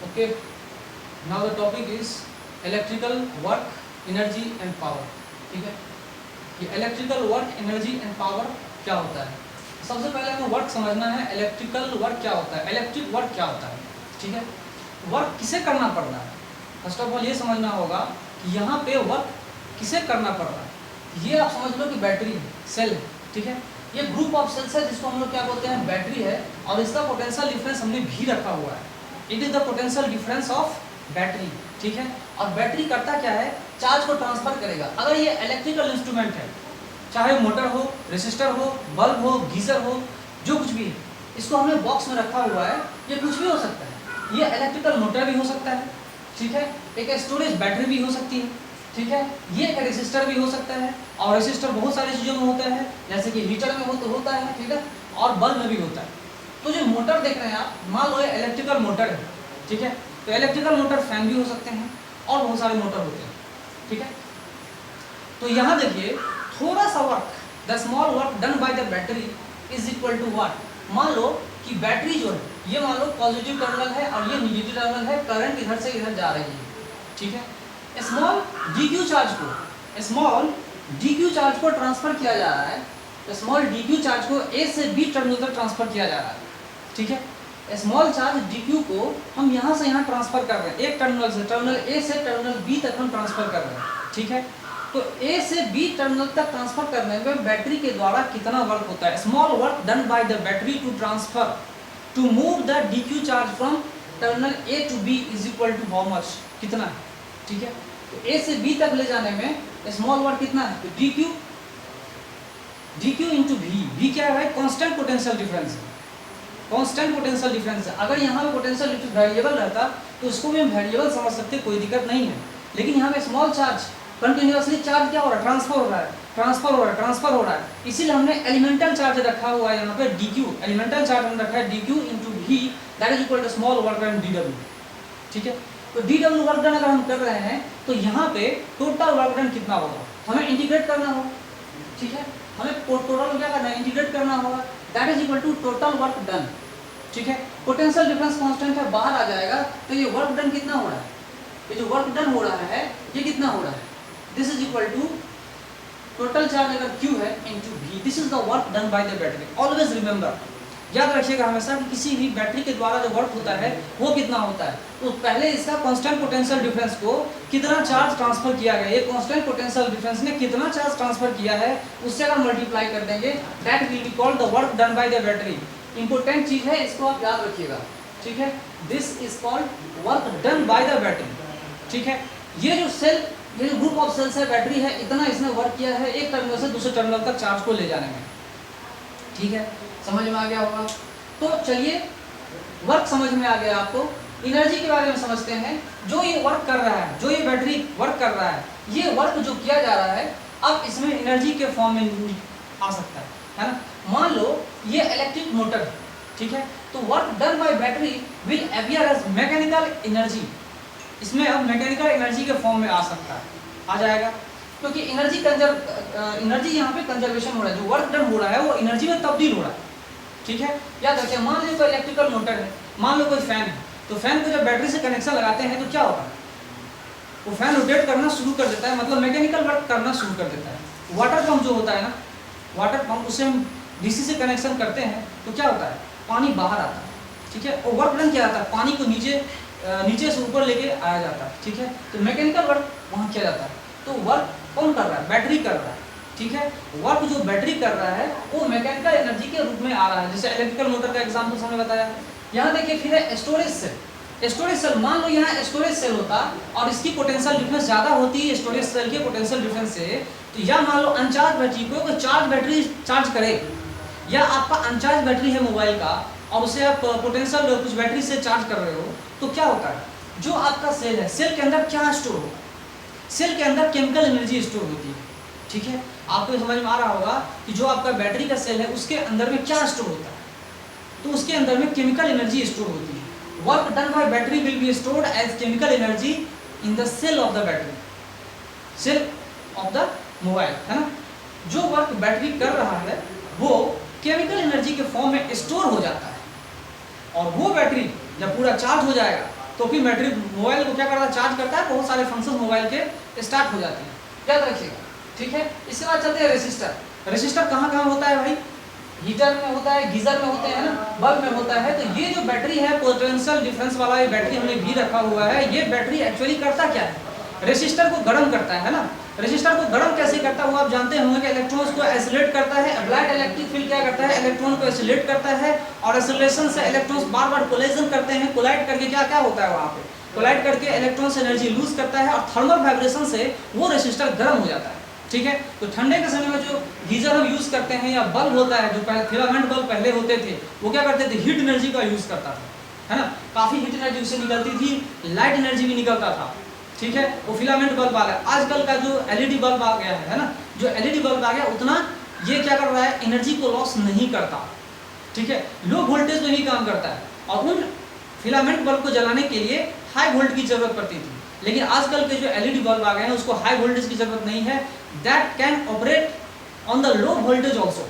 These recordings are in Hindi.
Okay, now the topic is electrical work, energy and power. ठीक है, ये electrical work, energy and power क्या होता है। सबसे पहले हमें वर्क समझना है। इलेक्ट्रिकल वर्क क्या होता है, इलेक्ट्रिक वर्क क्या होता है। ठीक है, वर्क किसे करना पड़ रहा है। फर्स्ट ऑफ ऑल ये समझना होगा कि यहाँ पे वर्क किसे करना पड़ रहा है। ये आप समझ लो कि बैटरी है, सेल है। ठीक है, ये ग्रुप ऑफ सेल्स है जिसको हम लोग क्या बोलते हैं, बैटरी है। और इसका पोटेंशियल डिफरेंस हमने भी रखा हुआ है। It is the potential difference of battery. ठीक है, और बैटरी करता क्या है, चार्ज को ट्रांसफर करेगा। अगर ये इलेक्ट्रिकल इंस्ट्रूमेंट है, चाहे मोटर हो, रेसिस्टर हो, बल्ब हो, गीजर हो, जो कुछ भी है, इसको हमने बॉक्स में रखा हुआ है। ये कुछ भी हो सकता है, ये इलेक्ट्रिकल मोटर भी हो सकता है। ठीक है, एक स्टोरेज बैटरी भी हो सकती है। ठीक है, ये एक रेसिस्टर भी हो सकता है। और रेसिस्टर बहुत सारी चीज़ों में होता है, जैसे कि हीटर में होता है। ठीक है, और बल्ब में भी होता है। तो जो मोटर देख रहे हैं आप, मान लो ये इलेक्ट्रिकल मोटर है। ठीक है, तो इलेक्ट्रिकल मोटर फैन भी हो सकते हैं और बहुत सारे मोटर होते हैं। ठीक है, तो यहाँ देखिए थोड़ा सा work, the small work done by the battery is equal to what. मान लो कि बैटरी जो है, ये मान लो पॉजिटिव टर्मिनल है और ये निगेटिव टर्मिनल है। करंट इधर से इधर जा रही है। ठीक है, स्मॉल डीक्यू चार्ज को ट्रांसफर किया जा रहा है। स्मॉल डीक्यू चार्ज को ए से बी टर्मिनल तक ट्रांसफर किया जा रहा है। ठीक है, स्मॉल चार्ज डीक्यू को हम यहाँ से यहाँ ट्रांसफर कर रहे हैं। एक टर्मिनल से, टर्मिनल ए से टर्मिनल बी तक हम ट्रांसफर कर रहे हैं। ठीक है, तो ए से बी टर्मिनल तक ट्रांसफर करने में बैटरी के द्वारा कितना वर्क होता है। Small work done by the battery to transfer to move the dq charge from terminal A to B is equal to how much, कितना है। ठीक है, तो ए से बी तक ले जाने में स्मॉल वर्क कितना है, तो डीक्यू इंटू वी क्या है भाई, कांस्टेंट पोटेंशियल डिफरेंस है। कांस्टेंट पोटेंशियल डिफरेंस है। अगर यहाँ पे पोटेंशियल डिफरेंस वेरिएबल रहता तो उसको भी हम वेरिएबल समझ सकते, कोई दिक्कत नहीं है। लेकिन यहाँ पे स्मॉल चार्ज कंटिन्यूअसली चार्ज क्या हो रहा है, ट्रांसफर हो रहा है। इसीलिए हमने एलिमेंटल चार्ज रखा हुआ है यहाँ पे डीक्यू। एलिमेंटल चार्ज हमने रखा है dq into V, that is equal to small work and डीडब्ल्यू। ठीक है, तो डीडब्ल्यू वर्क डन अगर हम कर रहे हैं तो यहाँ पे टोटल वर्क डन कितना होगा, हमें इंटीग्रेट करना होगा। ठीक है, हमें टोटल क्या करना है, इंटीग्रेट करना होगा। That is equal to total work done. ठीक है, पोटेंशियल डिफरेंस कांस्टेंट है, बाहर आ जाएगा। तो ये वर्क डन कितना हो रहा है, ये जो वर्क डन हो रहा है ये कितना हो रहा है, this is equal to total charge अगर Q है into V, this is the work done by the battery. Always remember, याद रखिएगा हमेशा कि किसी भी बैटरी के द्वारा जो वर्क होता है वो कितना होता है। तो पहले इसका कांस्टेंट पोटेंशियल डिफरेंस को कितना चार्ज ट्रांसफर किया गया, ये कांस्टेंट पोटेंशियल डिफरेंस ने कितना चार्ज ट्रांसफर किया है उससे अगर मल्टीप्लाई कर देंगे, that will be called the work done by the battery. Important चीज है, इसको आप याद रखिएगा। ठीक है, this is called work done by the battery. ठीक है, ये जो सेल, ये जो ग्रुप ऑफ सेल्स है, बैटरी है, इतना इसने वर्क किया है एक टर्मिनल से दूसरे टर्मिनल तक चार्ज को ले जाने में। ठीक है, समझ में आ गया होगा। तो चलिए, वर्क समझ में आ गया आपको। एनर्जी के बारे में समझते हैं। जो ये वर्क कर रहा है, जो ये बैटरी वर्क कर रहा है, ये वर्क जो किया जा रहा है अब इसमें एनर्जी के फॉर्म में आ सकता है ना। मान लो ये इलेक्ट्रिक मोटर है। ठीक है, तो work done by battery will appear as mechanical energy. इसमें अब मैकेनिकल एनर्जी के फॉर्म में आ सकता है, आ जाएगा, क्योंकि एनर्जी यहाँ पे कंजर्वेशन हो रहा है। जो वर्क डन हो रहा है वो एनर्जी में तब्दील हो रहा है। ठीक है, याद रखिए, मान लो कोई इलेक्ट्रिकल मोटर है, मान लो कोई फैन है, तो फैन को जब बैटरी से कनेक्शन लगाते हैं तो क्या होता है, वो फैन रोटेट करना शुरू कर देता है, मतलब मैकेनिकल वर्क करना शुरू कर देता है। वाटर पंप जो होता है ना, वाटर पंप, उससे हम डीसी से कनेक्शन करते हैं तो क्या होता है, पानी बाहर आता है। ठीक है, और वर्क डन क्या आता है, पानी को नीचे से ऊपर लेके आया जाता है। ठीक है, तो मैकेनिकल वर्क वहाँ किया जाता है। तो वर्क कौन कर रहा है, बैटरी कर रहा है। ठीक है, वर्क जो बैटरी कर रहा है वो मैकेनिकल एनर्जी के रूप में आ रहा है। जैसे इलेक्ट्रिकल मोटर का एग्जांपल हमने बताया। यहाँ देखिए फिर है स्टोरेज सेल। स्टोरेज सेल, मान लो यहाँ स्टोरेज सेल होता और इसकी पोटेंशियल डिफरेंस ज़्यादा होती है स्टोरेज सेल के पोटेंशियल डिफरेंस से, तो या मान लो अनचार्ज बैटरी को कोई चार्ज बैटरी चार्ज करे, या आपका अनचार्ज बैटरी है मोबाइल का और उसे आप पोटेंशियल कुछ बैटरी से चार्ज कर रहे हो, तो क्या होता है, जो आपका सेल है, सेल के अंदर क्या स्टोर होगा, सेल के अंदर केमिकल एनर्जी स्टोर होती है। ठीक है, आपको समझ में आ रहा होगा कि जो आपका बैटरी का सेल है उसके अंदर में क्या स्टोर होता है, तो उसके अंदर में केमिकल एनर्जी स्टोर होती है। Work done by battery will be stored as chemical energy in the cell of the battery, cell of the mobile, है ना। जो वर्क बैटरी कर रहा है वो केमिकल एनर्जी के फॉर्म में स्टोर हो जाता है, और वो बैटरी जब पूरा चार्ज हो जाएगा तो फिर बैटरी मोबाइल को क्या करता है, चार्ज करता है, बहुत सारे फंक्शन मोबाइल के स्टार्ट हो जाते हैं, याद रखिएगा, ठीक है। इसके बाद चलते हैं रेसिस्टर। रेसिस्टर कहाँ कहाँ होता है भाई, हीटर में होता है, गीजर में होते हैं ना, बल्ब में होता है। तो ये जो बैटरी है पोटेंशियल डिफरेंस वाला ये बैटरी हमने भी रखा हुआ है, ये बैटरी एक्चुअली करता क्या है, रेसिस्टर को गर्म करता है ना। रेसिस्टर को गर्म कैसे करता है वो आप जानते होंगे कि इलेक्ट्रॉन्स को एसिलेट करता है। अप्लाइड इलेक्ट्रिक फील्ड क्या करता है, इलेक्ट्रॉन को एसिलेट करता है, और एसिलेशन से इलेक्ट्रॉन्स बार बार कोलिजन करते हैं, कोलाइड करके क्या क्या होता है वहाँ पे, कोलाइड करके इलेक्ट्रॉन्स एनर्जी लूज करता है, और थर्मल वाइब्रेशन से वो रेसिस्टर गर्म हो जाता है, ठीक है। तो ठंडे के समय में जो गीजर हम यूज करते हैं या बल्ब होता है, जो पहले फिलामेंट बल्ब पहले होते थे, वो क्या करते थे, हीट एनर्जी का यूज करता था, है ना, काफी हीट एनर्जी उससे निकलती थी, लाइट एनर्जी भी निकलता था, ठीक है। वो फिलामेंट बल्ब आ गया। आजकल का जो एलईडी बल्ब आ गया है ना, जो एलईडी बल्ब आ गया उतना ये क्या कर रहा है, एनर्जी को लॉस नहीं करता, ठीक है, लो वोल्टेज में ही काम करता है। और उन फिलामेंट बल्ब को जलाने के लिए हाई वोल्ट की जरूरत पड़ती थी, लेकिन आजकल के जो एलईडी बल्ब आ गए हैं उसको हाई वोल्टेज की जरूरत नहीं है, that can operate on the low voltage also,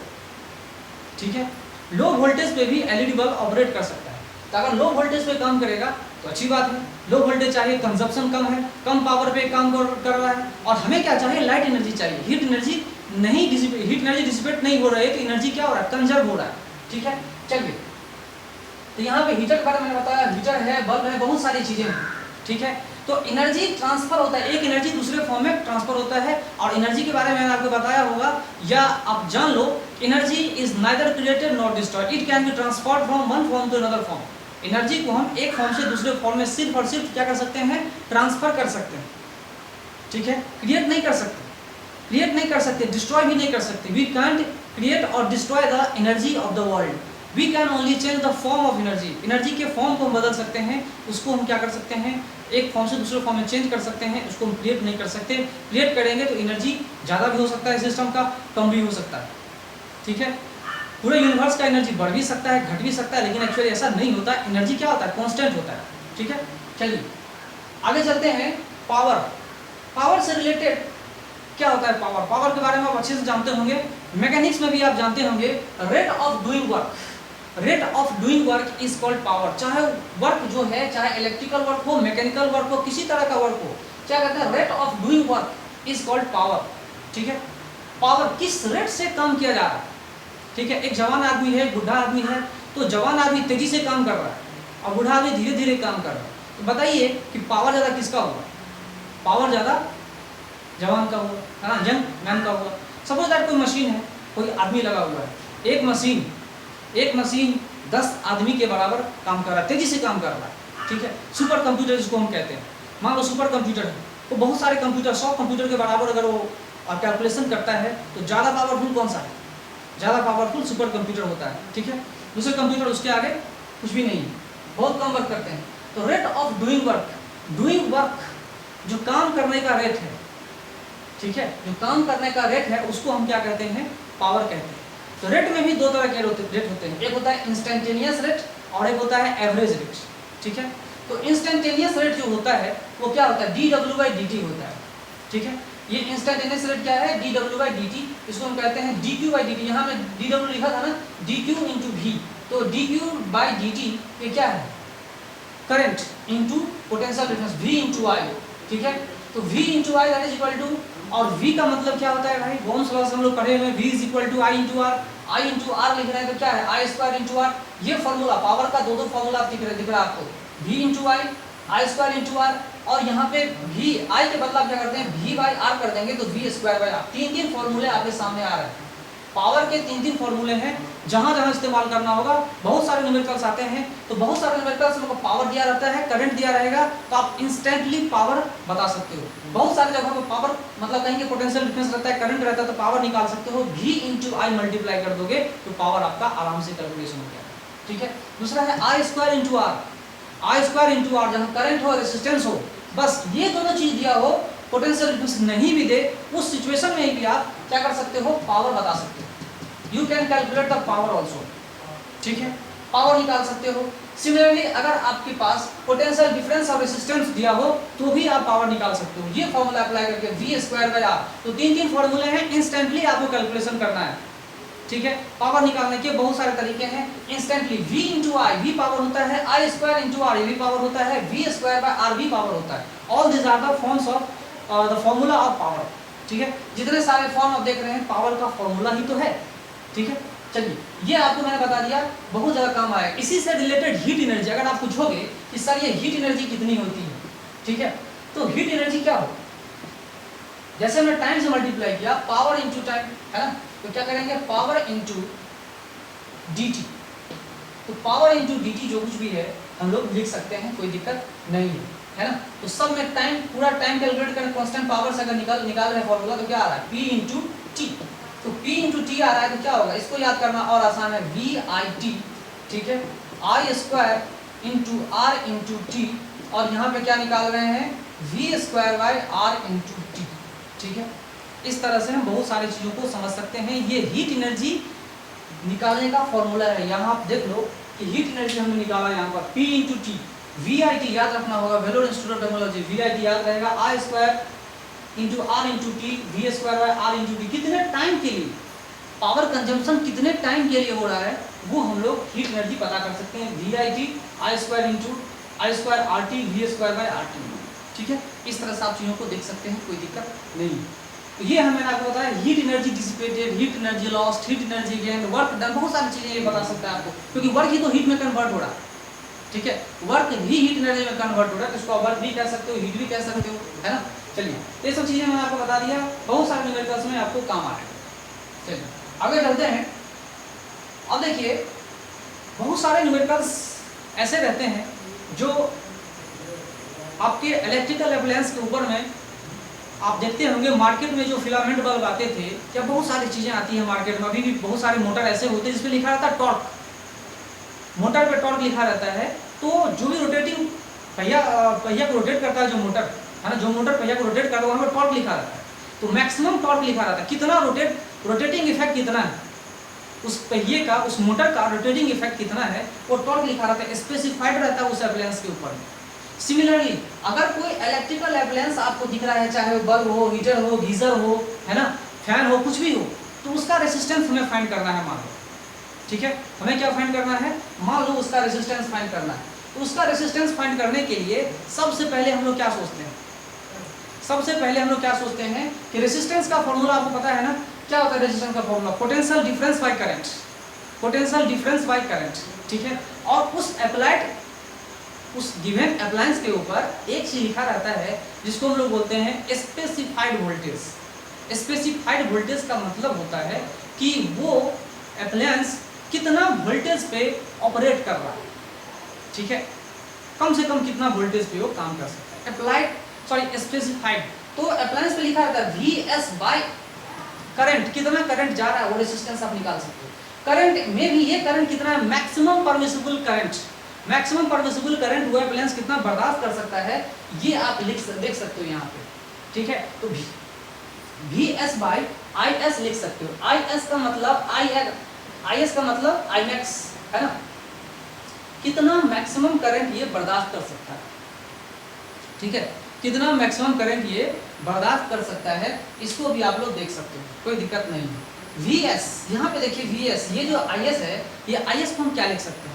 ठीक है। लो वोल्टेज पे भी एलईडी बल्ब ऑपरेट कर सकता है। तो अगर लो वोल्टेज पे काम करेगा तो अच्छी बात है, लो वोल्टेज चाहिए, कंजप्शन कम है, कम पावर पे काम कर रहा है, और हमें क्या चाहिए, लाइट एनर्जी चाहिए, हीट एनर्जी नहीं हीट एनर्जी डिसिपेट नहीं हो रही है, तो एनर्जी क्या हो रहा है, कंजर्व हो रहा है, ठीक है। चलिए, तो यहाँ पे हीटर के बारे में मैंने बताया, हीटर है, बल्ब है, बहुत सारी चीजें हैं, ठीक है। तो एनर्जी ट्रांसफर होता है, एक एनर्जी दूसरे फॉर्म में ट्रांसफर होता है, और एनर्जी के बारे में मैंने आपको बताया होगा, या आप जान लो, energy is neither created not destroyed, it can be transferred from one form to another form. Energy को हम एक फॉर्म से दूसरे फॉर्म में सिर्फ और सिर्फ क्या कर सकते हैं, ट्रांसफर कर सकते हैं, ठीक है, क्रिएट नहीं कर सकते, डिस्ट्रॉय भी नहीं कर सकते। वी कांट क्रिएट और destroy the energy of the world, we can only change the form of energy. Energy के फॉर्म को हम बदल सकते हैं, उसको हम क्या कर सकते हैं, एक फॉर्म से दूसरे फॉर्म में चेंज कर सकते हैं, उसको हम क्रिएट नहीं कर सकते। क्रिएट करेंगे तो एनर्जी ज़्यादा भी हो सकता है सिस्टम का, कम भी हो सकता है, ठीक है। पूरे यूनिवर्स का एनर्जी बढ़ भी सकता है, घट भी सकता है, लेकिन एक्चुअली ऐसा नहीं होता है। एनर्जी क्या होता है, कांस्टेंट होता है, ठीक है। चलिए आगे चलते हैं। पावर से रिलेटेड क्या होता है, पावर के बारे में आप अच्छे से जानते होंगे, मैकेनिक्स में भी आप जानते होंगे। Rate of doing work is called power. चाहे वर्क जो है, चाहे इलेक्ट्रिकल वर्क हो, मैकेनिकल वर्क हो, किसी तरह का वर्क हो, क्या कहते हैं, rate of doing work is called power, ठीक है। पावर किस रेट से काम किया जा रहा है, ठीक है। एक जवान आदमी है, बुढ़ा आदमी है, तो जवान आदमी तेजी से काम कर रहा है और बुढ़ा आदमी धीरे धीरे काम कर रहा है, तो बताइए कि पावर ज़्यादा किसका होगा, पावर ज़्यादा जवान का हुआ, है ना, यंग मैन का हुआ। सपोज दैट कोई मशीन है, कोई आदमी लगा हुआ है, एक मशीन 10 आदमी के बराबर काम कर रहा है, तेजी से काम कर रहा है, ठीक है। सुपर कंप्यूटर जिसको हम कहते हैं, मान लो सुपर कंप्यूटर है, तो बहुत सारे कंप्यूटर 100 कंप्यूटर के बराबर अगर वो कैलकुलेशन करता है, तो ज़्यादा पावरफुल कौन सा है, ज़्यादा पावरफुल सुपर कंप्यूटर होता है, ठीक है। दूसरे कंप्यूटर उसके आगे कुछ भी नहीं है, बहुत कम वर्क करते हैं। तो रेट ऑफ डूइंग वर्क जो काम करने का रेट है, ठीक है, जो काम करने का रेट है उसको हम क्या कहते हैं, पावर कहते हैं। तो रेट में भी दो तरह के रेट होते हैं, एक होता है इंस्टेंटेनियस रेट और एक होता है एवरेज रेट, ठीक है। तो इंस्टेंटेनियस रेट जो होता है वो क्या होता है, dw/dt होता है, ठीक है। ये इंस्टेंटेनियस रेट क्या है, dw/dt, इसको हम कहते हैं dq/dt। यहाँ में dw लिखा था ना, dq इंटू v, तो dq/dt ये क्या है, current into potential difference, v into i, ठीक है। तो v into I that is equal to, और v का मतलब क्या होता है भाई, ओम्स लॉ से हम लोग पढ़े हुए, v is equal to I into R लिख रहे हैं, तो क्या है, आई स्क्वायर इंटू आर। ये फॉर्मूला पावर का दो फॉर्मूला दिख रहा है आपको, v into I square into R, और यहाँ पे v आई के बदला क्या करते हैं, v बाई आर कर देंगे, तो v स्क्वायर बाई आर। तीन फॉर्मूले आपके सामने आ रहे हैं, पावर के तीन फॉर्मूले हैं, जहां इस्तेमाल करना होगा। बहुत सारे न्यूमेरिकल्स आते हैं, तो बहुत सारे न्यूमेरिकल्स में पावर दिया रहता है, करंट दिया रहेगा, तो आप इंस्टेंटली पावर बता सकते हो। बहुत सारे जगहों पर पावर मतलब कहीं के पोटेंशियल डिफरेंस रहता है, करंट रहता है, तो पावर निकाल सकते हो। v इंटू आई मल्टीप्लाई कर दोगे तो पावर आपका आराम से कैलकुलेशन हो गया, ठीक है। दूसरा है आई स्क्वायर इंटू आर, जहाँ करंट हो, रेसिस्टेंस हो, बस ये दोनों चीज दिया हो, पोटेंशियल डिफरेंस नहीं भी दे, उस सिचुएशन में भी आप क्या कर सकते हो, पावर बता सकते हो। You can calculate the power also, ठीक है, पावर निकाल सकते हो। सिमिलरली अगर आपके पास पोटेंशियल डिफरेंस और रेसिस्टेंस दिया हो तो भी आप पावर निकाल सकते हो। ये फॉर्मूला अप्लाई करके v स्क्वायर बाय आर, तो तीन फॉर्मूले हैं, इंस्टेंटली आपको कैलकुलेशन करना है, ठीक है, पावर निकालने के बहुत सारे तरीके हैं। Instantly V into I, V power होता है, आई स्क्वायर इंटू आर, भी पावर होता है, V स्क्वायर बाय आर भी पावर होता है। All this are the forms of the formula of power. ठीक है, जितने सारे फॉर्म आप देख रहे हैं पावर का फॉर्मूला ही तो है। ठीक है, चलिए ये आपको मैंने बता दिया, बहुत ज़्यादा काम आएगा। इसी से रिलेटेड हीट एनर्जी, अगर आप पूछोगे कि सर ये हीट एनर्जी कितनी होती है, ठीक है, तो हीट एनर्जी क्या हो, जैसे हमने टाइम से मल्टीप्लाई किया, पावर इंटू टाइम, है ना, तो क्या करेंगे, पावर इंटू dt। तो पावर इंटू dt जो कुछ भी है हम लोग लिख सकते हैं, कोई दिक्कत नहीं है ना। तो सब में टाइम, पूरा टाइम कैलकुलेट करें, कांस्टेंट पावर से अगर निकाल रहे फॉर्मूला, तो क्या आ रहा है, p इंटू टी। तो p इंटू टी आ रहा है, तो क्या होगा, इसको याद करना और आसान है, VIT। ठीक है, I square into R into T, और यहाँ पे क्या निकाल रहे हैं, V square by R into T. ठीक है, इस तरह से हम बहुत सारी चीज़ों को समझ सकते हैं। ये हीट एनर्जी निकालने का फॉर्मूला है। यहाँ आप देख लो कि हीट एनर्जी हमने निकाला यहाँ पर P इंटू टी, VIT याद रखना होगा, Vellore institute of technology, VIT याद रहेगा, I square into R into T, V square by R into T. कितने टाइम के लिए पावर कंजम्पशन, कितने टाइम के लिए हो रहा है, वो हम लोग हीट एनर्जी पता कर सकते हैं। VIT I square into I square R T, V square by R T. ठीक है, इस तरह से आप चीज़ों को देख सकते हैं, कोई दिक्कत नहीं। तो ये मैंने आपको बताया, heat energy dissipated, heat energy lost, heat energy gain, work done, बहुत सारी चीज़ें ये बता सकता है आपको, क्योंकि वर्क ही तो हीट में कन्वर्ट हो रहा है। ठीक है, वर्क ही हीट एनर्जी में कन्वर्ट हो रहा है, तो इसको वर्क भी कह सकते हो, हीट भी कह सकते हो, है ना। चलिए, ये सब चीज़ें मैंने आपको बता दिया, बहुत सारे न्यूमेरिकल्स में आपको काम आएगा। चलिए आगे चलते हैं। अब देखिए, बहुत सारे न्यूमेरिकल्स ऐसे रहते हैं जो आपके इलेक्ट्रिकल अप्लायंस के ऊपर में आप देखते होंगे, मार्केट में जो फिलामेंट बल्ब आते थे, क्या बहुत सारी चीज़ें आती हैं मार्केट में, अभी भी बहुत सारे मोटर ऐसे होते हैं जिस पे लिखा रहता है टॉर्क, मोटर पे टॉर्क लिखा रहता है। तो जो भी रोटेटिंग पहिया को रोटेट करता है, जो मोटर है ना, जो मोटर पहिया को रोटेट करता है, वहाँ पर टॉर्क लिखा रहता है। तो मैक्सिमम टॉर्क लिखा रहता है, कितना रोटेटिंग इफेक्ट कितना है उस पहिए का, उस मोटर का रोटेटिंग इफेक्ट कितना है, वो टॉर्क लिखा रहता है, स्पेसिफाइड रहता है उस अप्लायंस के ऊपर। सिमिलरली अगर कोई इलेक्ट्रिकल अप्लायंस आपको दिख रहा है, चाहे वो बल्ब हो, हीटर हो, गीजर हो, है ना, फैन हो, कुछ भी हो, तो उसका रेसिस्टेंस हमें फाइंड करना है, मान लो। ठीक है, हमें क्या फाइंड करना है, मान लो उसका रेसिस्टेंस फाइंड करना है। तो उसका रेसिस्टेंस फाइंड करने के लिए सबसे पहले हम लोग क्या सोचते हैं, सबसे पहले हम लोग क्या सोचते हैं कि रेसिस्टेंस का फॉर्मूला आपको पता है ना, क्या होता है रेसिस्टेंस का formula, potential difference by current, potential difference by current. ठीक है, और उस गिवन अप्लायंस के ऊपर एक चीज लिखा रहता है जिसको हम लोग बोलते हैं स्पेसिफाइड वोल्टेज। स्पेसिफाइड वोल्टेज का मतलब होता है कि वो अप्लायंस कितना वोल्टेज पे ऑपरेट कर रहा है। ठीक है, कम से कम कितना वोल्टेज पे वो काम कर सकता है। अप्लाइड स्पेसिफाइड, तो अप्लायंस पे लिखा रहता है VS बाय करंट, कितना करंट जा रहा है वो रेसिस्टेंस आप निकाल सकते हो। करंट में भी ये करंट कितना है, maximum permissible current, maximum permissible current वो अप्लायंस कितना बर्दाश्त कर सकता है, ये आप देख सकते हो यहाँ पे। ठीक है, तो VS बाय IS लिख सकते हो। IS का मतलब IS का मतलब Imax, है ना, कितना मैक्सिमम करंट ये बर्दाश्त कर सकता है। ठीक है, कितना मैक्सिमम करंट ये बर्दाश्त कर सकता है, इसको भी आप लोग देख सकते हो, कोई दिक्कत नहीं है। VS, यहाँ पे देखिए VS, ये जो IS है, ये IS को हम क्या लिख सकते हैं,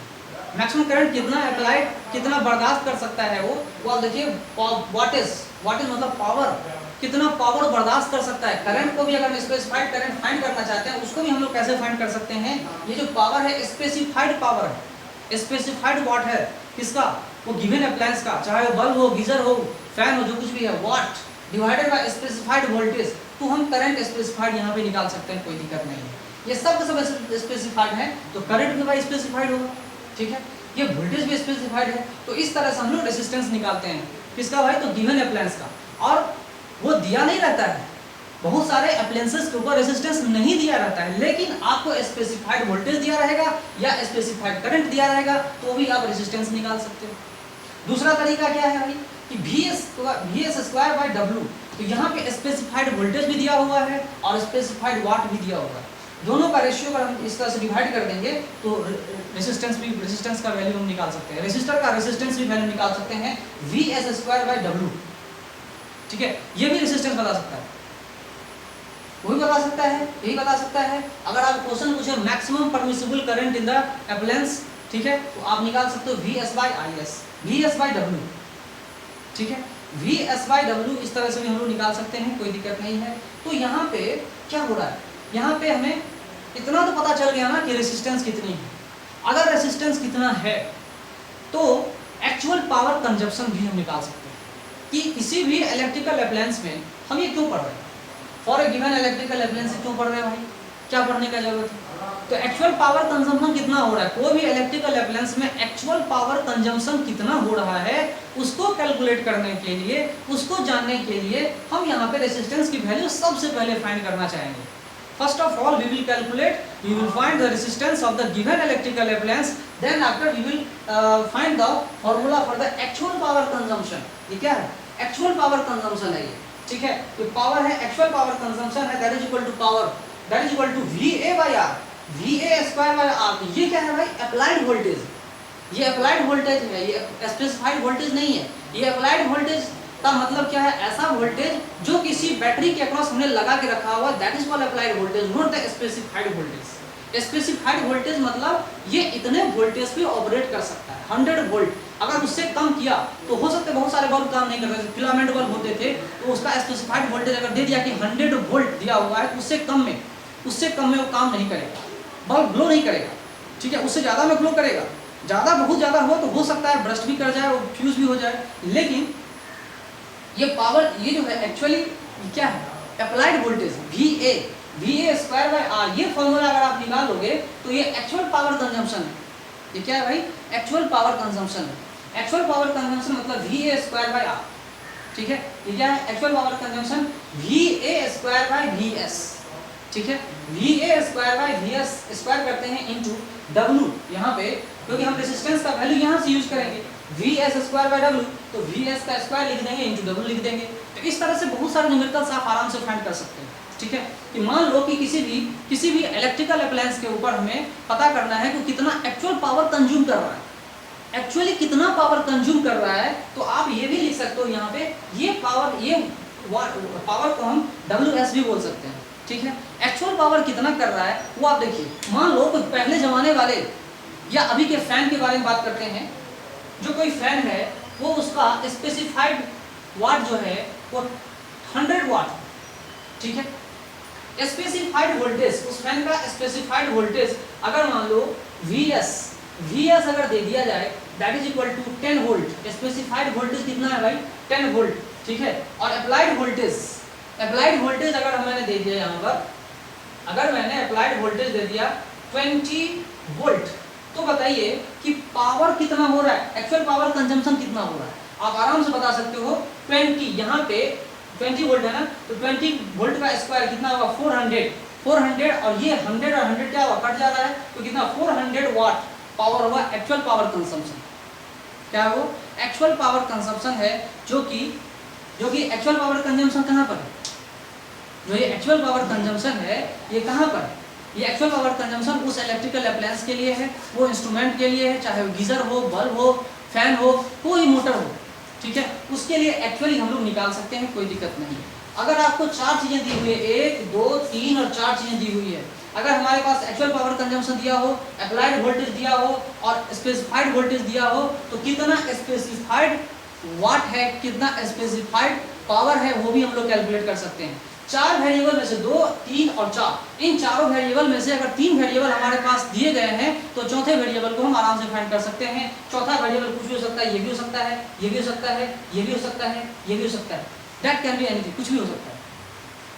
मैक्सिमम करंट कितना अप्लाइड, कितना बर्दाश्त कर सकता है वो आप देखिए, वाटेज मतलब पावर, कितना पावर बर्दाश्त कर सकता है। करंट को भी अगर स्पेसिफाइड करंट फाइंड करना चाहते हैं, उसको भी हम लोग कैसे फाइंड कर सकते हैं, ये जो पावर है स्पेसिफाइड पावर है, स्पेसिफाइड वाट है किसका, वो गिवन अप्लायंस का, चाहे वो बल्ब हो, गीजर हो, फैन हो, जो कुछ भी है, वाट डिवाइडेड बाय स्पेसिफाइड वोल्टेज। तो हम करंट स्पेसिफाइड यहाँ पे निकाल सकते हैं, कोई दिक्कत नहीं है। ये सब स्पेसिफाइड है, तो करंट भी भाई स्पेसिफाइड होगा। ठीक है, ये वोल्टेज भी स्पेसिफाइड है। तो इस तरह से हम लोग रेजिस्टेंस निकालते हैं, किसका भाई, तो गिवन अप्लायंस का। और वो दिया नहीं रहता है, बहुत सारे अप्लायंसेस के ऊपर रेजिस्टेंस नहीं दिया रहता है, लेकिन आपको स्पेसिफाइड वोल्टेज दिया रहेगा या स्पेसिफाइड करंट दिया रहेगा, तो भी आप रेजिस्टेंस निकाल सकते हो। दूसरा तरीका क्या है भाई, कि VS स्क्वायर बाय W, तो यहाँ पे स्पेसिफाइड वोल्टेज भी दिया हुआ है और स्पेसिफाइड वाट भी दिया हुआ है, दोनों का रेशियो अगर हम इस तरह से डिवाइड कर देंगे तो रेजिस्टेंस का वैल्यू हम निकाल सकते हैं, रेजिस्टर का रेजिस्टेंस भी वैल्यू निकाल सकते हैं, VS स्क्वायर बाय W। ठीक है, ये भी रेजिस्टेंस बता सकता है। वो भी बता सकता है, यही बता सकता है। अगर आप क्वेश्चन पूछे maximum permissible current in the appliance, ठीक है, तो आप निकाल सकते हो VS/IS, VS/W, ठीक है, VS/W इस तरह से भी हम लोग निकाल सकते हैं, कोई दिक्कत नहीं है। तो यहाँ पे क्या हो रहा है, यहाँ पे हमें इतना तो पता चल गया ना कि रेसिस्टेंस कितनी है। अगर रेसिस्टेंस कितना है तो एक्चुअल पावर कंजप्शन भी हम निकाल सकते हैं कि किसी भी इलेक्ट्रिकल अप्लायंस में हम ये क्यों पढ़ रहे हैं, for a given electrical appliance क्यों पढ़ रहे हैं भाई, क्या पढ़ने का जरूरत है। तो एक्चुअल पावर कंजम्पशन कितना हो रहा है, कोई भी इलेक्ट्रिकल अप्लायंस में एक्चुअल पावर कंजम्पशन कितना हो रहा है उसको कैलकुलेट करने के लिए, उसको जानने के लिए हम यहाँ पे रेसिस्टेंस की वैल्यू सबसे पहले फाइंड करना चाहेंगे। First of all, we will calculate, we will find the resistance of the given electrical appliance. Then after we will find the formula for the actual power consumption. ये क्या है, actual power consumption है ये, ठीक है। तो पावर है, actual power consumption है, that is equal to power, that is equal to VA by R, VA square by R। तो ये क्या है भाई, अप्लाइड वोल्टेज, ये अप्लाइड वोल्टेज है, ये स्पेसिफाइड वोल्टेज नहीं है। ये अप्लाइड वोल्टेज का मतलब क्या है, ऐसा वोल्टेज जो किसी बैटरी के अक्रॉस हमने लगा के रखा हुआ, that is called applied voltage, not the specified voltage. Specified voltage मतलब ये इतने वोल्टेज पे ऑपरेट कर सकता है, 100 वोल्ट। अगर उससे कम किया तो हो सकता है बहुत सारे बल्ब काम नहीं कर रहे थे, फिलामेंट बल्ब होते थे, तो उसका स्पेसिफाइड वोल्टेज अगर दे दिया कि 100 वोल्ट दिया हुआ है, उससे कम में वो काम नहीं करेगा, बल्ब ग्लो नहीं करेगा, ठीक है। उससे ज़्यादा में ग्लो करेगा, ज़्यादा बहुत ज़्यादा हो तो हो सकता है ब्रस्ट भी कर जाए और फ्यूज भी हो जाए। लेकिन ये पावर, ये जो है एक्चुअली क्या है, applied voltage VA square by R। ये फॉर्मूला अगर आप निकाल लोगे तो ये एक्चुअल पावर कंजम्पशन है। ये क्या है भाई, एक्चुअल पावर कंजम्पशन है। एक्चुअल पावर कंजम्पशन मतलब VA स्क्वायर बाय R, ठीक है। ये क्या है, actual power consumption VA square by VS, ठीक है। VA square by VS square करते हैं इनटू W, यहाँ पे क्योंकि हम रेजिस्टेंस का वैल्यू यहाँ से यूज करेंगे, VS स्क्वायर बाय W, तो VS का स्क्वायर लिख देंगे इनटू W लिख देंगे। तो इस तरह से बहुत सारे न्यूमेरिकल्स आप आराम से फाइंड कर सकते हैं, ठीक है। कि मान लो कि किसी भी इलेक्ट्रिकल अप्लायंस के ऊपर हमें पता करना है कि कितना एक्चुअल पावर कंज्यूम कर रहा है, एक्चुअली कितना पावर कंज्यूम कर रहा है, तो आप ये भी लिख सकते हो यहाँ पे, ये पावर को हम WS भी बोल सकते हैं, ठीक है। एक्चुअल पावर कितना कर रहा है वो आप देखिए। मान लो कोई पहले जमाने वाले या अभी के फैन के बारे में बात करते हैं, जो कोई फैन है वो उसका स्पेसिफाइड वाट जो है वो 100 वाट, ठीक है। स्पेसिफाइड वोल्टेज, उस फैन का स्पेसिफाइड वोल्टेज अगर मान लो VS अगर दे दिया जाए, that is equal to 10 volt. Specified voltage कितना है भाई, 10 वोल्ट, ठीक है। और अप्लाइड वोल्टेज अगर मैंने दे दिया यहाँ पर, अगर मैंने अप्लाइड वोल्टेज दे दिया 20 वोल्ट, तो बताइए कि पावर कितना हो रहा है, एक्चुअल पावर कंजम्पशन कितना हो रहा है। आप आराम से बता सकते हो 20, यहाँ पे 20 वोल्ट है ना, तो 20 वोल्ट का स्क्वायर कितना होगा, 400, और ये 100 और 100 क्या हुआ, कट जा रहा है, तो कितना 400 वाट पावर होगा, एक्चुअल पावर कंजम्पशन। क्या है वो, एक्चुअल पावर कंजम्पशन है, जो कि एक्चुअल पावर कंजम्पशन कहाँ पर है, जो ये एक्चुअल पावर कंजम्पशन है ये कहाँ पर है, ये एक्चुअल पावर कंजम्पशन उस इलेक्ट्रिकल अप्लायंस के लिए है, वो इंस्ट्रूमेंट के लिए है, चाहे वो गीजर हो, बल्ब हो, फैन हो, कोई मोटर हो, ठीक है, उसके लिए एक्चुअली हम लोग निकाल सकते हैं, कोई दिक्कत नहीं है। अगर आपको 4 चीज़ें दी हुई है, 1, 2, 3 और 4 चीज़ें दी हुई है, अगर हमारे पास एक्चुअल पावर कंजम्पशन दिया हो, अप्लाइड वोल्टेज दिया हो और स्पेसिफाइड वोल्टेज दिया हो, तो कितना स्पेसिफाइड वाट है, कितना स्पेसिफाइड पावर है, वो भी हम लोग कैलकुलेट कर सकते हैं। 4 वेरिएबल में से 2, 3 और 4, इन चारों वेरिएबल में से अगर 3 वेरिएबल हमारे पास दिए गए हैं तो चौथे वेरिएबल को हम आराम से फाइंड कर सकते हैं। चौथा वेरिएबल कुछ भी हो सकता है, ये भी हो सकता है, ये भी हो सकता है, ये भी हो सकता है, ये भी हो सकता है, दैट कैन बी एनीथिंग, कुछ भी हो सकता है,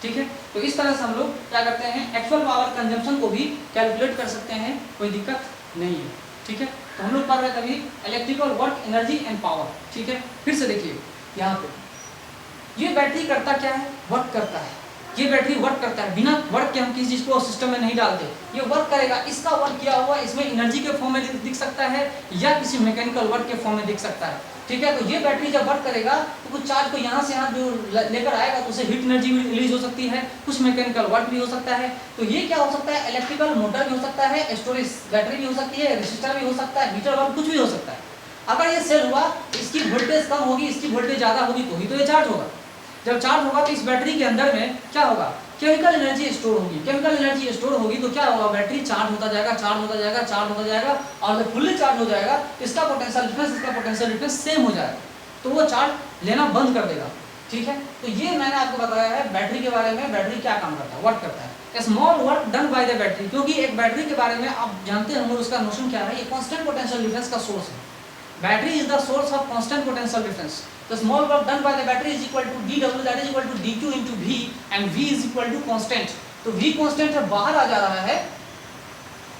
ठीक है। तो इस तरह से हम लोग क्या करते हैं, एक्चुअल पावर कंजम्पशन को भी कैलकुलेट कर सकते हैं, कोई दिक्कत नहीं है, ठीक है। तो हम लोग पढ़ रहे थे अभी electrical work, energy and power, ठीक है। फिर से देखिए यहाँ पे, ये बैटरी करता क्या है, वर्क करता है, ये बैटरी वर्क करता है, बिना वर्क के हम किसी चीज को सिस्टम में नहीं डालते, ये वर्क करेगा। इसका वर्क किया हुआ इसमें एनर्जी के फॉर्म में दिख सकता है या किसी मैकेनिकल वर्क के फॉर्म में दिख सकता है, ठीक है। तो ये बैटरी जब वर्क करेगा तो कुछ चार्ज को यहाँ से यहाँ जो लेकर आएगा तो उसे हीट एनर्जी भी रिलीज हो सकती है, कुछ मैकेनिकल वर्क भी हो सकता है। तो ये क्या हो सकता है, इलेक्ट्रिकल मोटर भी हो सकता है, स्टोरेज बैटरी भी हो सकती है, रेसिस्टर भी हो सकता है, हीटर वर्क कुछ भी हो सकता है। अगर ये सेल हुआ, इसकी वोल्टेज कम होगी, इसकी वोल्टेज ज़्यादा होगी, तो ही तो ये चार्ज होगा। जब चार्ज होगा तो इस बैटरी के अंदर में क्या होगा केमिकल एनर्जी स्टोर होगी। केमिकल एनर्जी स्टोर होगी तो क्या होगा, बैटरी चार्ज होता जाएगा, चार्ज होता जाएगा, चार्ज होता जाएगा, और जब फुल्ली चार्ज हो जाएगा इसका पोटेंशियल डिफरेंस इसका पोटेंशियल डिफरेंस सेम हो जाएगा, तो वो चार्ज लेना बंद कर देगा। ठीक है, तो ये मैंने आपको बताया है बैटरी के बारे में, बैटरी क्या काम करता है, वर्क करता है, small work done by the battery. क्योंकि एक बैटरी के बारे में आप जानते होंगे उसका नोशन क्या है, ये कांस्टेंट पोटेंशियल डिफरेंस का सोर्स है। Battery is the source of constant potential difference. The small work done by the battery is equal to dW, that is equal to dq into V, and V is equal to constant। तो V constant है, बाहर आ जा रहा है,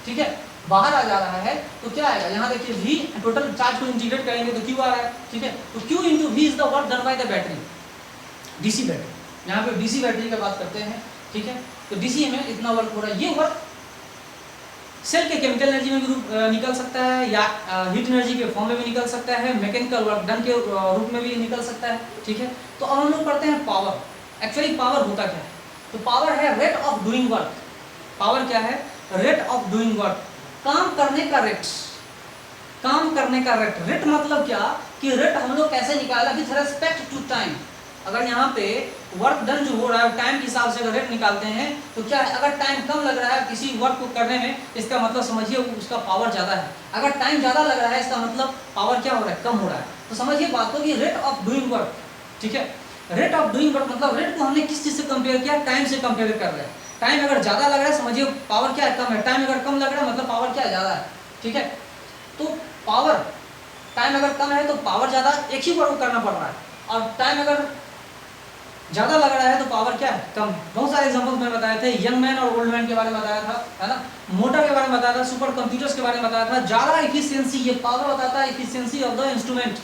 ठीक है, बाहर आ जा रहा है, तो क्या आएगा, यहाँ देखिए V टोटल चार्ज को इंटीग्रेट करेंगे तो Q आ रहा है, ठीक है, तो Q into V is the work done by the battery, DC battery. यहाँ पे DC बैटरी की बात करते हैं, ठीक है, तो DC में इतना वर्क हो रहा है। ये वर्क सेल के केमिकल एनर्जी में भी निकल सकता है, या हीट एनर्जी के फॉर्म में भी निकल सकता है, मैकेनिकल वर्क डन के रूप में भी निकल सकता है। ठीक है, तो अब हम लोग पढ़ते हैं पावर। एक्चुअली पावर होता क्या है, तो पावर है rate of doing work. Power क्या है, रेट ऑफ डूइंग वर्क, काम करने का रेट, काम करने का रेट। रेट मतलब क्या कि रेट हम लोग कैसे निकाला, विथ रेस्पेक्ट टू टाइम। अगर यहाँ पे वर्क डन जो हो रहा है टाइम के हिसाब से अगर रेट निकालते हैं तो क्या है, अगर टाइम कम लग रहा है किसी वर्क को करने में, इसका मतलब समझिए उसका पावर ज़्यादा है। अगर टाइम ज़्यादा लग रहा है इसका मतलब पावर क्या हो रहा है, कम हो रहा है। तो समझिए बात को कि रेट ऑफ डूइंग वर्क, ठीक है, रेट ऑफ डूइंग वर्क मतलब रेट को हमने किस चीज़ से कंपेयर किया, टाइम से कंपेयर कर रहे हैं। टाइम अगर ज़्यादा लग रहा है समझिए पावर क्या है, कम है। टाइम अगर कम लग रहा है मतलब पावर क्या है, ज़्यादा है। ठीक है, तो पावर, टाइम अगर कम है तो पावर ज़्यादा, एक ही वर्क को करना पड़ रहा है, और टाइम अगर ज़्यादा लग रहा है तो पावर क्या है, कम है। बहुत सारे एग्जांपल्स मैंने बताए थे, यंग मैन और ओल्ड मैन के बारे में बताया था, है ना, मोटर के बारे में बताया था, सुपर कंप्यूटर्स के बारे में बताया था। ज़्यादा इफिशियंसी, ये पावर बताता है इफिशियंसी ऑफ द इंस्ट्रूमेंट।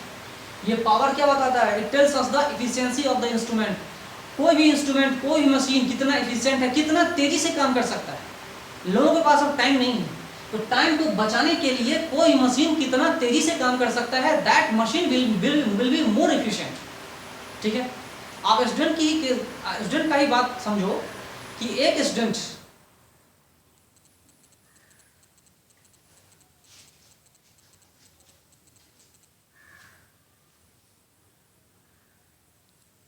ये पावर क्या बताता है, it tells us the efficiency of the instrument. कोई भी इंस्ट्रूमेंट, कोई भी मशीन कितना इफिशियंट है, कितना तेजी से काम कर सकता है। लोगों के पास अब टाइम नहीं है, तो टाइम को बचाने के लिए कोई मशीन कितना तेजी से काम कर सकता है, that machine will be more efficient. ठीक है, आप स्टूडेंट का ही बात समझो कि एक स्टूडेंट